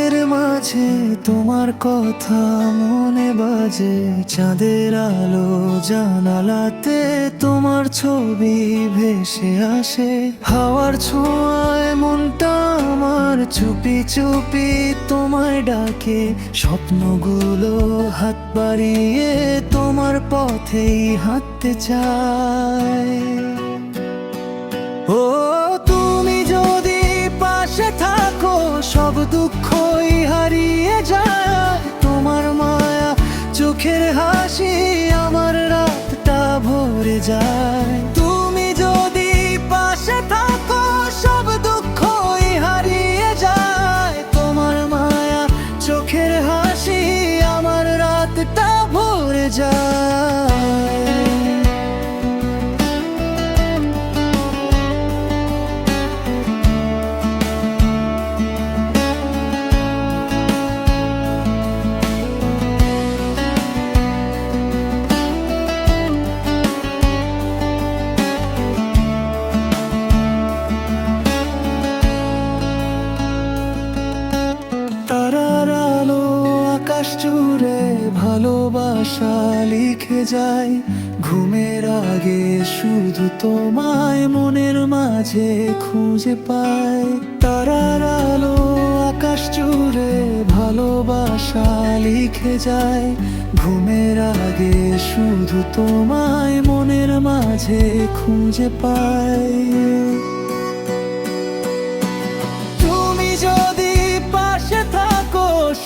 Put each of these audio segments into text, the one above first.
ঘুমের মাঝে তোমার কথা মনে বাজে, চাঁদের আলো জানালাতে তোমার ছবি ভেসে আসে। হাওয়ার ছোঁয়ায় মনটা আমার চুপি চুপি তোমায় ডাকে, স্বপ্নগুলো হাত বাড়িয়ে তোমার পথেই হাঁটতে চায়। ও তুমি যদি পাশে থাকো সব দুঃখই হারিয়ে যায়, তোমার মায়া চোখের হাসি আমার রাতটা ভরে যায়। তুমি যদি পাশে থাকো সব দুঃখই হারিয়ে যায়, তোমার মায়া চোখের হাসি আমার রাতটা ভরে যায়। তারার আলো আকাশ জুড়ে ভালোবাসা লিখে যায়, ঘুমের আগে শুধু তোমায় মনের মাঝে খুঁজে পায়। তারার আলো আকাশ জুড়ে ভালোবাসা লিখে যায়, ঘুমের আগে শুধু তোমায় মনের মাঝে খুঁজে পায়।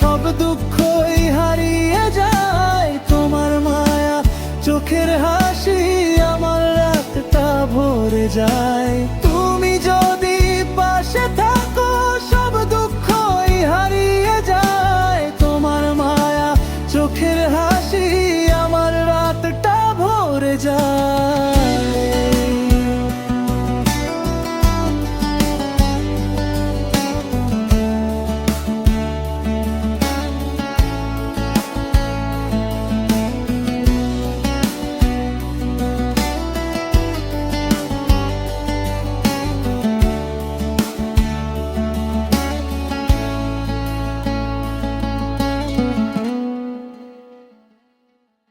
সব দুঃখই হারিয়ে যায়, তোমার মায়া চোখের হাসি আমার রাতটা ভরে যায়।